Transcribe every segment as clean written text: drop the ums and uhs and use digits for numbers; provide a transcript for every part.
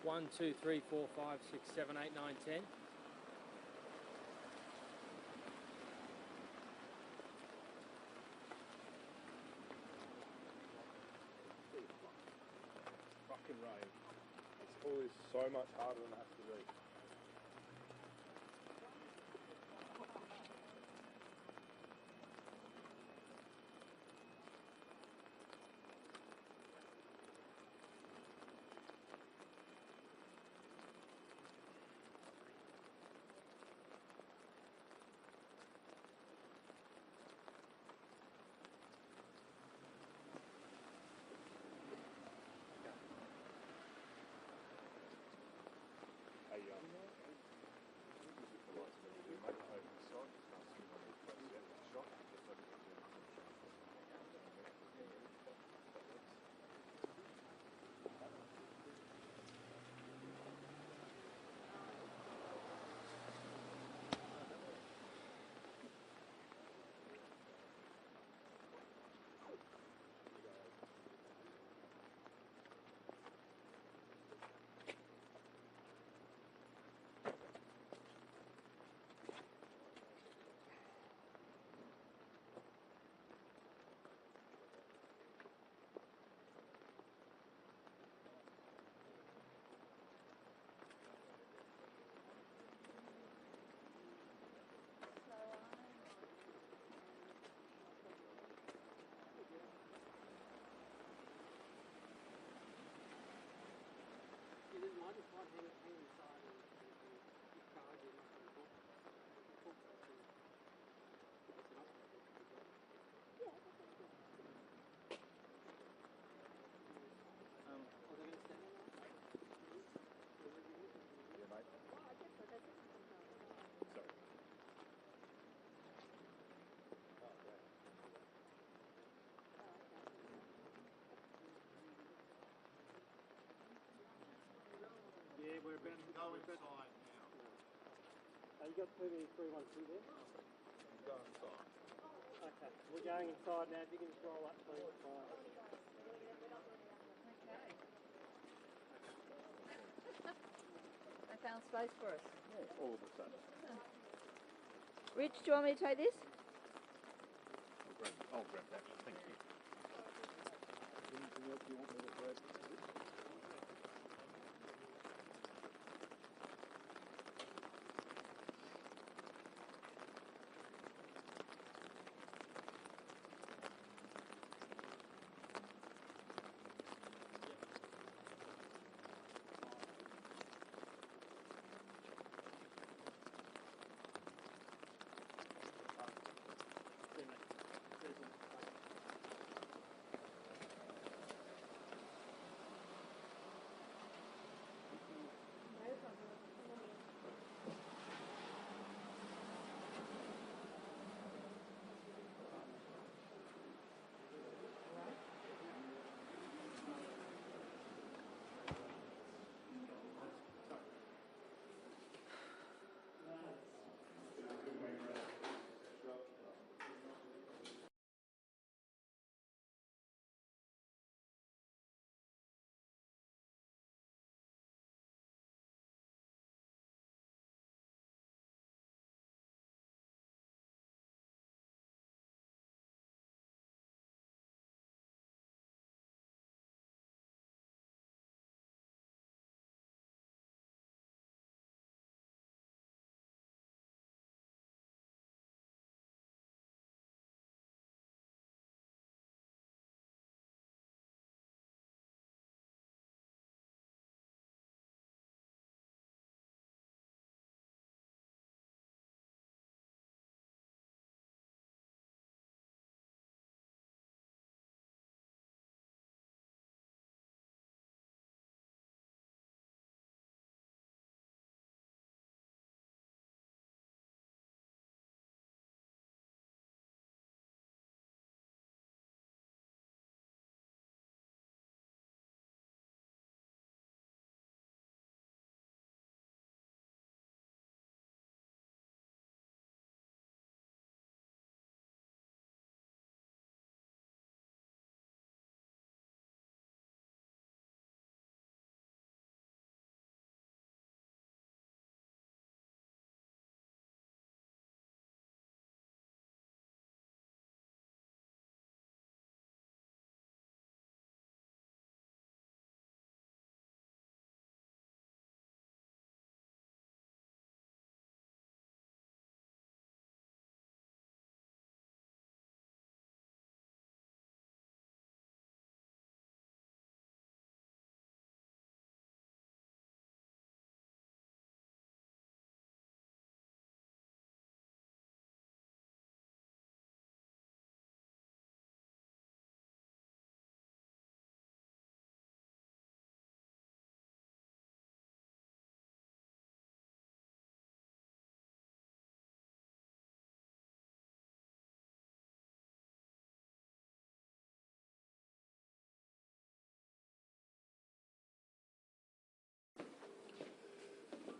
1, 2, 3, 4, 5, 6, 7, 8, 9, 10. Fucking rain. It's always so much harder than it has to be. Yeah, we're about to go inside now. You got 2312 there? Go inside. Okay, we're going inside now. If you can just roll up, please. Okay. They found space for us. Yeah, all of a sudden. Rich, do you want me to take this? I'll grab that. Thank you. Anything else you want me to grab?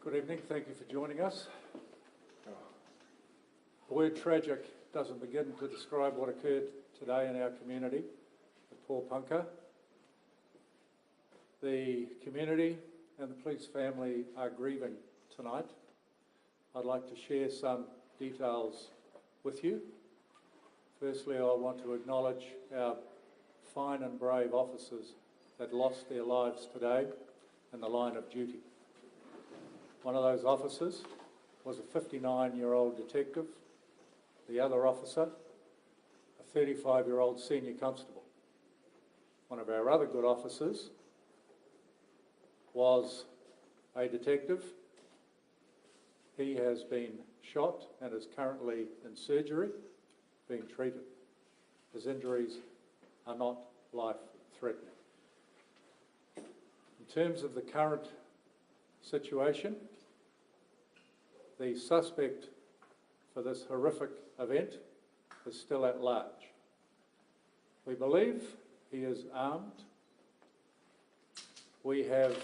Good evening, thank you for joining us. The word tragic doesn't begin to describe what occurred today in our community at Porepunkah. The community and the police family are grieving tonight. I'd like to share some details with you. Firstly, I want to acknowledge our fine and brave officers that lost their lives today in the line of duty. One of those officers was a 59-year-old detective. The other officer, a 35-year-old senior constable. One of our other good officers was a detective. He has been shot and is currently in surgery, being treated. His injuries are not life-threatening. In terms of the current situation, the suspect for this horrific event is still at large. We believe he is armed. We have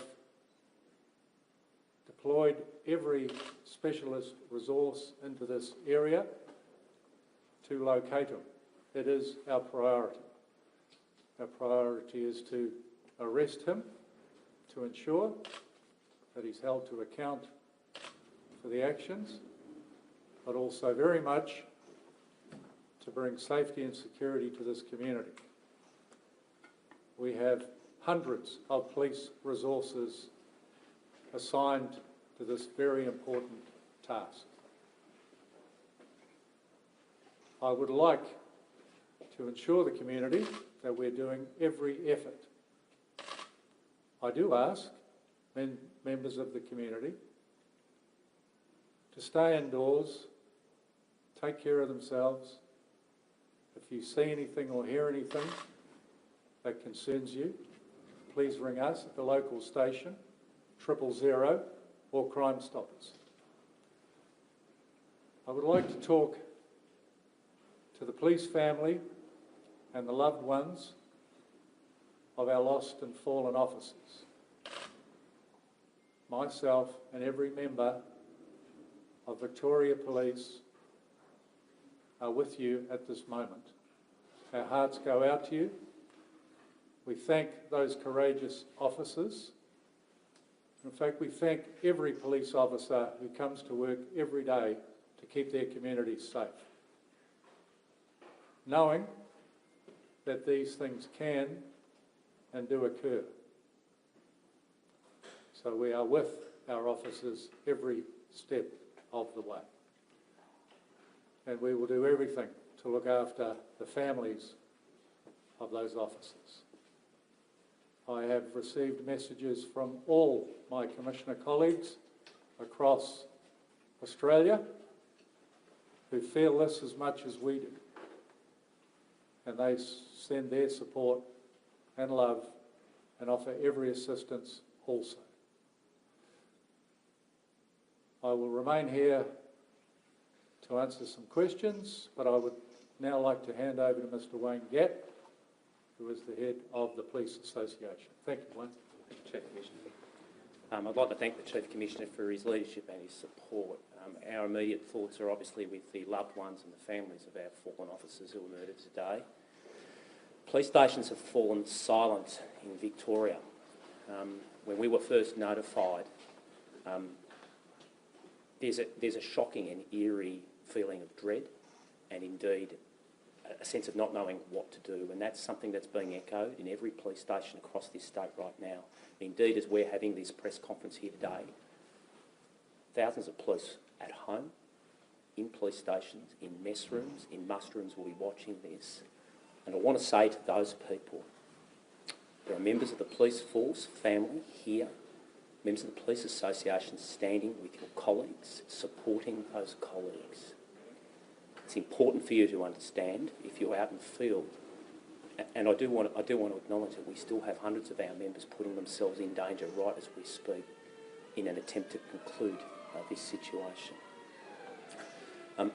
deployed every specialist resource into this area to locate him. It is our priority. Our priority is to arrest him, to ensure that he's held to account for the actions, but also very much to bring safety and security to this community. We have hundreds of police resources assigned to this very important task. I would like to ensure the community that we're doing every effort. I do ask members of the community to stay indoors, take care of themselves. If you see anything or hear anything that concerns you, please ring us at the local station, 000 or Crime Stoppers. I would like to talk to the police family and the loved ones of our lost and fallen officers. Myself and every member of Victoria Police are with you at this moment. Our hearts go out to you. We thank those courageous officers. In fact, we thank every police officer who comes to work every day to keep their communities safe, knowing that these things can and do occur. So we are with our officers every step of the way. And we will do everything to look after the families of those officers. I have received messages from all my Commissioner colleagues across Australia who feel this as much as we do. And they send their support and love and offer every assistance also. I will remain here to answer some questions, but I would now like to hand over to Mr. Wayne Gatt, who is the head of the Police Association. Thank you, Wayne. Thank you, Chief Commissioner. I'd like to thank the Chief Commissioner for his leadership and his support. Our immediate thoughts are obviously with the loved ones and the families of our fallen officers who were murdered today. Police stations have fallen silent in Victoria. When we were first notified, there's a shocking and eerie feeling of dread and indeed a sense of not knowing what to do, and that's something that's being echoed in every police station across this state right now. Indeed, as we're having this press conference here today, thousands of police at home, in police stations, in mess rooms, in muster rooms will be watching this. And I want to say to those people, there are members of the police force, family here, members of the Police Association standing with your colleagues, supporting those colleagues. It's important for you to understand if you're out in the field, and I do want to acknowledge that we still have hundreds of our members putting themselves in danger right as we speak in an attempt to conclude this situation.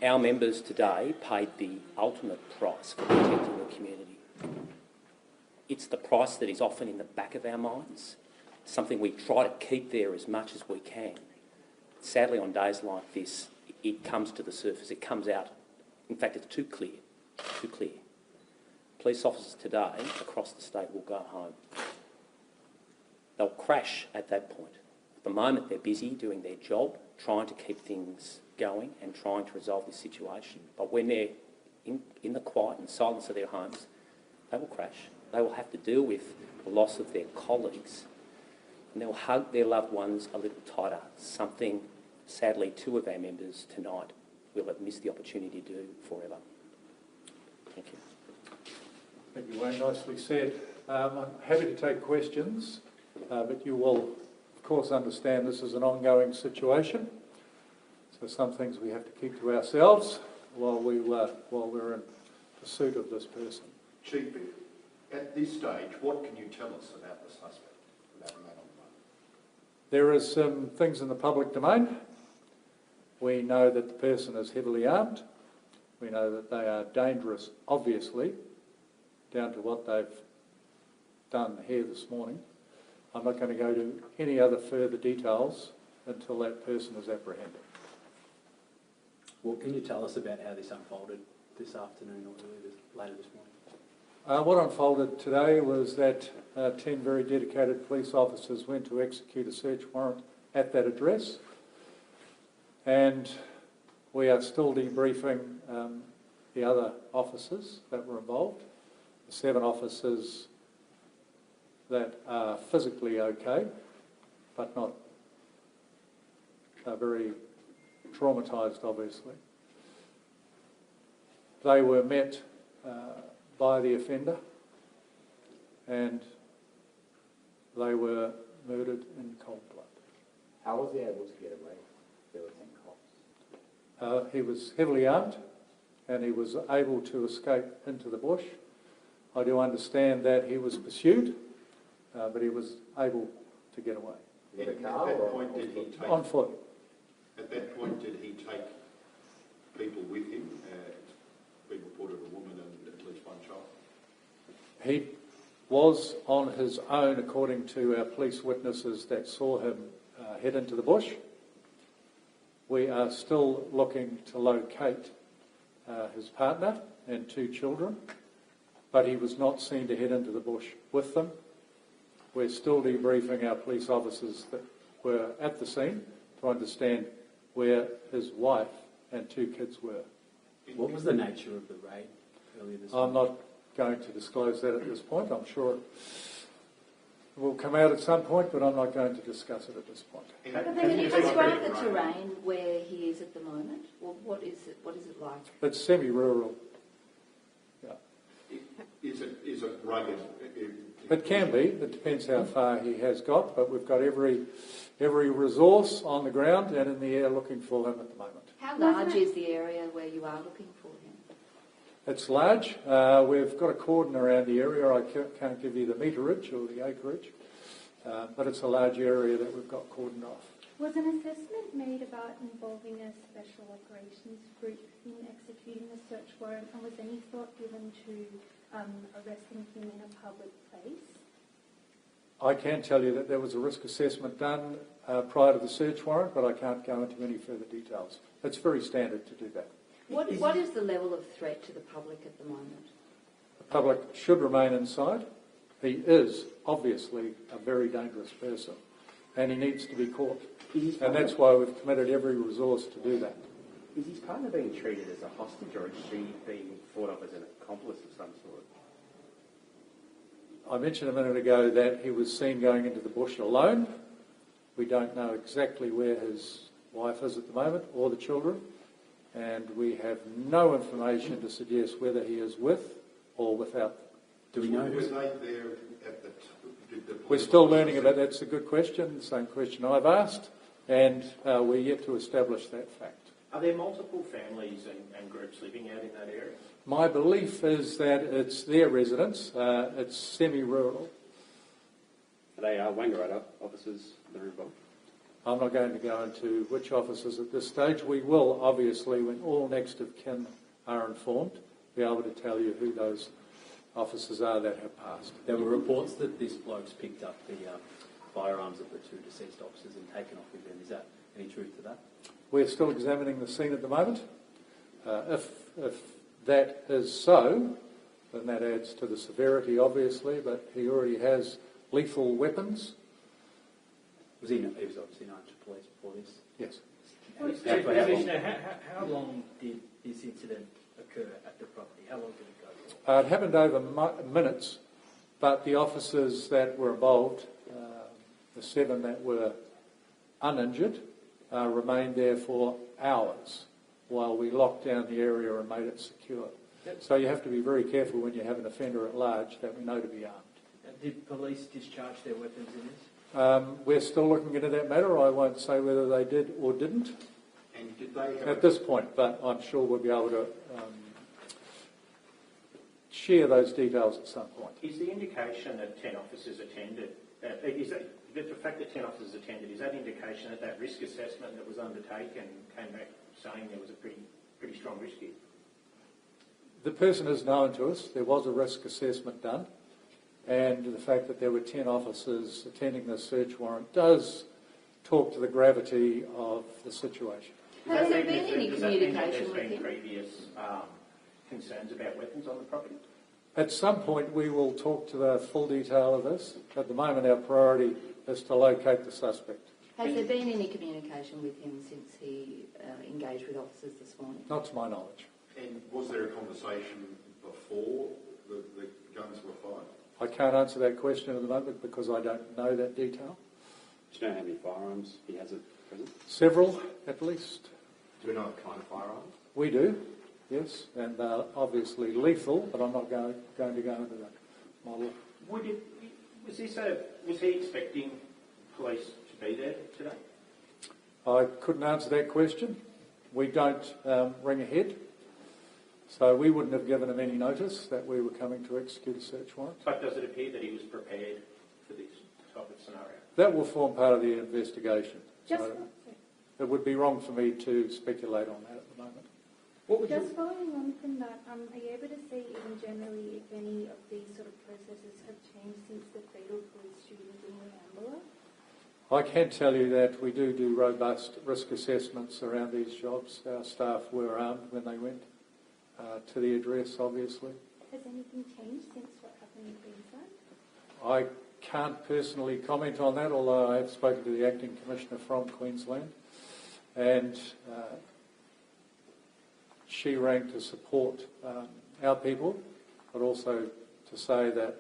Our members today paid the ultimate price for protecting the community. It's the price that is often in the back of our minds, something we try to keep there as much as we can. sadly on days like this, it comes to the surface, it comes out. In fact, it's too clear, too clear. Police officers today across the state will go home. They'll crash at that point. At the moment, they're busy doing their job, trying to keep things going and trying to resolve this situation. But when they're in the quiet and silence of their homes, they will crash. They will have to deal with the loss of their colleagues, and they'll hug their loved ones a little tighter, something, sadly, 2 of our members tonight will have missed the opportunity to do forever. Thank you. Thank you, Wayne. Nicely said. I'm happy to take questions, but you will, of course, understand this is an ongoing situation. So some things we have to keep to ourselves while we're in pursuit of this person. Chief, at this stage, what can you tell us about the suspect, about the man on the run? There is some things in the public domain. We know that the person is heavily armed. We know that they are dangerous, obviously, down to what they've done here this morning. I'm not going to go to any other further details until that person is apprehended. What can you tell us about how this unfolded this afternoon or later this morning? What unfolded today was that 10 very dedicated police officers went to execute a search warrant at that address, and we are still debriefing the other officers that were involved, the 7 officers that are physically okay, but not very traumatised, obviously. They were met by the offender, and they were murdered in cold blood. How was he able to get away? There were 10 cops. He was heavily armed, and he was able to escape into the bush. I do understand that he was pursued, but he was able to get away. At that point, did he take... On foot. At that point, did he take people with him? We reported a woman and at least one child. He was on his own, according to our police witnesses that saw him head into the bush. We are still looking to locate his partner and 2 children, but he was not seen to head into the bush with them. We're still debriefing our police officers that were at the scene to understand where his wife and 2 kids were. What was the nature of the raid earlier this I'm morning? not going to disclose that at this point. I'm sure it will come out at some point, but I'm not going to discuss it at this point. Can you describe the terrain where he is at the moment? Or what is it like? It's semi-rural. Yeah. Is it rugged? It can be. It depends how far he has got, but we've got every resource on the ground and in the air looking for him at the moment. How large is the area where you are looking for him? It's large. We've got a cordon around the area. I can't give you the meterage or the acreage, but it's a large area that we've got cordoned off. Was an assessment made about involving a special operations group in executing the search warrant, and was any thought given to arresting him in a public place? I can tell you that there was a risk assessment done prior to the search warrant, but I can't go into any further details. It's very standard to do that. What is the level of threat to the public at the moment? The public should remain inside. He is obviously a very dangerous person, and he needs to be caught. And that's why we've committed every resource to do that. Is his partner being treated as a hostage, or is she being thought of as an accomplice of some sort? I mentioned a minute ago that he was seen going into the bush alone. We don't know exactly where his wife is at the moment, or the children, and we have no information to suggest whether he is with or without them. Do we know Were who's... they there at the We're still learning about that. That's a good question, the same question I've asked, and we're yet to establish that fact. Are there multiple families and groups living out in that area? My belief is that it's their residence. It's semi-rural. Are they Wangaratta officers that are involved? I'm not going to go into which officers at this stage. We will, obviously, when all next of kin are informed, be able to tell you who those officers are that have passed. There were reports that this bloke's picked up the firearms of the two deceased officers and taken off with them. Is that any truth to that? We're still examining the scene at the moment. If that is so, then that adds to the severity, obviously, but he already has lethal weapons. He was obviously known to police before this. Yes. Commissioner, how long did this incident occur at the property? How long did it go for? It happened over minutes, but the officers that were involved, the 7 that were uninjured, remained there for hours while we locked down the area and made it secure. So you have to be very careful when you have an offender at large that we know to be armed. Did police discharge their weapons in this? We're still looking into that matter. I won't say whether they did or didn't And did they have at this point, but I'm sure we'll be able to share those details at some point. Is the indication that 10 officers attended, the fact that 10 officers attended, is that indication that that risk assessment that was undertaken came back saying there was a pretty strong risk here? The person is known to us. There was a risk assessment done, and the fact that there were 10 officers attending the search warrant does talk to the gravity of the situation. Has there been any Does that mean that communication with there's been him? previous concerns about weapons on the property? At some point we will talk to the full detail of this. At the moment our priority is to locate the suspect. Has there been any communication with him since he engaged with officers this morning? Not to my knowledge. And was there a conversation before the guns were fired? I can't answer that question at the moment because I don't know that detail. Do you know how many firearms he has at present? Several, at least. Do we know what kind of firearms? We do, yes, and obviously lethal, but I'm not going to go into that model. Was he expecting police to be there today? I couldn't answer that question. We don't ring ahead, so we wouldn't have given him any notice that we were coming to execute a search warrant. But does it appear that he was prepared for this type of scenario? That will form part of the investigation. Just, So it would be wrong for me to speculate on that at the moment. just following on from that, are you able to say even generally if any of these sort of processes have changed since the fatal police shooting in Wambala? I can tell you that we do robust risk assessments around these jobs. Our staff were armed when they went to the address, obviously. Has anything changed since what happened in Queensland? I can't personally comment on that, although I have spoken to the Acting Commissioner from Queensland, and she rang to support our people, but also to say that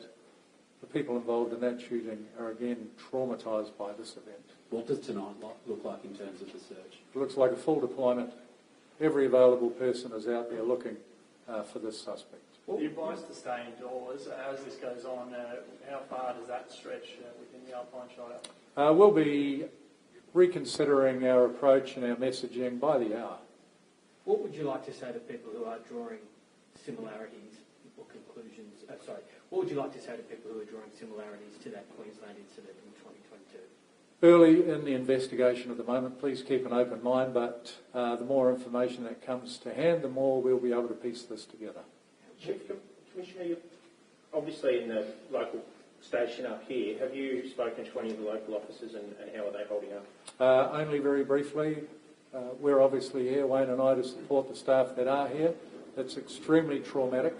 the people involved in that shooting are again traumatised by this event. What does tonight look like in terms of the search? It looks like a full deployment. Every available person is out there looking for this suspect. Well, you're advised to stay indoors. As this goes on, how far does that stretch within the Alpine Shire? We'll be reconsidering our approach and our messaging by the hour. What would you like to say to people who are drawing similarities or conclusions? What would you like to say to people who are drawing similarities to that Queensland incident in 2022? Early in the investigation at the moment, please keep an open mind, but the more information that comes to hand, the more we'll be able to piece this together. Commissioner, you're obviously in the local station up here. Have you spoken to any of the local officers and how are they holding up? Only very briefly. We're obviously here, Wayne and I, to support the staff that are here. It's extremely traumatic.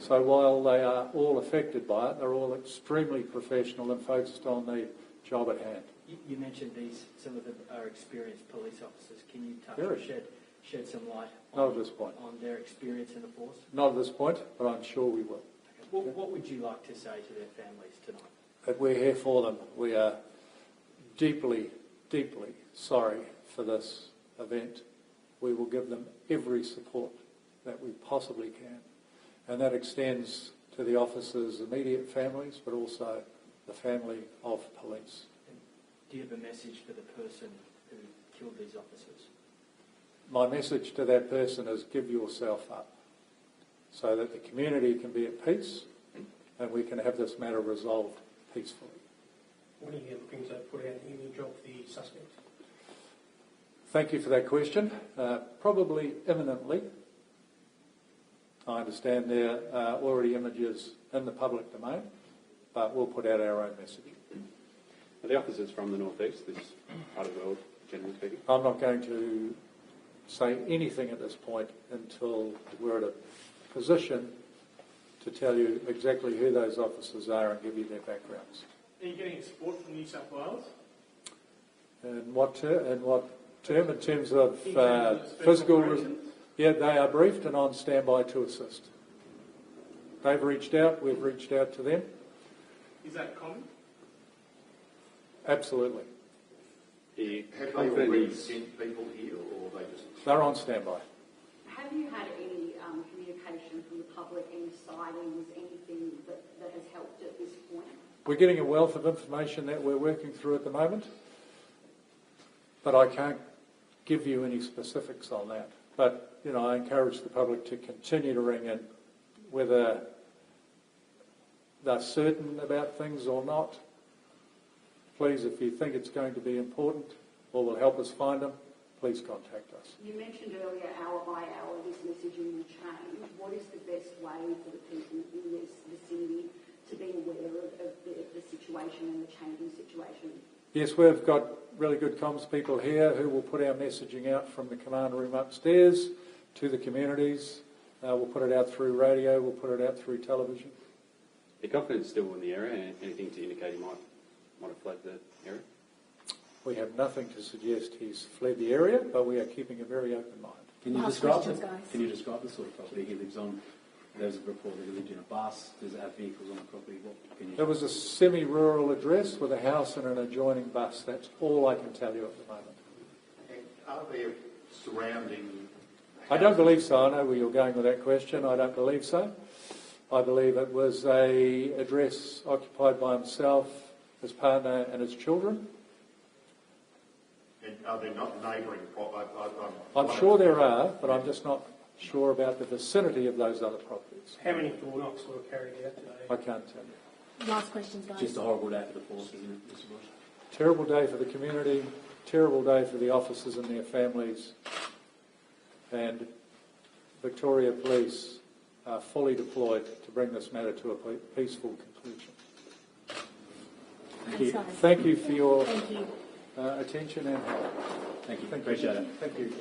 So while they are all affected by it, they're all extremely professional and focused on the job at hand. You mentioned some of them are experienced police officers. Can you touch Very. or shed some light Not at this point. on their experience in the force? Not at this point, but I'm sure we will. Okay. What would you like to say to their families tonight? That we're here for them. We are deeply, deeply sorry for this event. We will give them every support that we possibly can. And that extends to the officers' immediate families, but also the family of police. Do you have a message for the person who killed these officers? My message to that person is give yourself up so that the community can be at peace and we can have this matter resolved peacefully. When are you looking to put out the image of the suspect? Thank you for that question. Probably imminently. I understand there are already images in the public domain, but we'll put out our own message. Are the officers from the northeast, this part of the world, generally speaking? I'm not going to say anything at this point until we're at a position to tell you exactly who those officers are and give you their backgrounds. Are you getting support from New South Wales? And what term? In terms of In terms of physical... operations? Yeah, they are briefed and on standby to assist. They've reached out, we've reached out to them. Is that common? Absolutely. Have they already sent people here, or they just... They're on standby. Have you had any communication from the public, any sightings, anything that has helped at this point? We're getting a wealth of information that we're working through at the moment, but I can't give you any specifics on that. But, you know, I encourage the public to continue to ring in, whether they're certain about things or not. Please, if you think it's going to be important or will help us find them, please contact us. You mentioned earlier, hour by hour, this messaging will change. What is the best way for the people in this vicinity to be aware of the situation and the changing situation? Yes, we've got really good comms people here who will put our messaging out from the command room upstairs to the communities. We'll put it out through radio, we'll put it out through television. Your confidence still in the area? Anything to indicate he might have fled the area? We have nothing to suggest he's fled the area, but we are keeping a very open mind. Can you describe the sort of property he lives on? There's a report that he lived in a bus. Does it have vehicles on the property? It was a semi-rural address with a house and an adjoining bus. That's all I can tell you at the moment. And are there surrounding... I don't believe so. I know where you're going with that question. I don't believe so. I believe it was a address occupied by himself, his partner and his children. And are there not neighbouring properties? I'm sure there are, but I'm just not sure about the vicinity of those other properties. How many door knocks were carried out today? I can't tell you. Last question, guys. Just a horrible day for the force, isn't it, Mr. Bush? Terrible day for the community, terrible day for the officers and their families, and Victoria Police are fully deployed to bring this matter to a peaceful conclusion. Thank you. Thank you for your Thank you. attention and help. Thank you. Appreciate it. Thank you.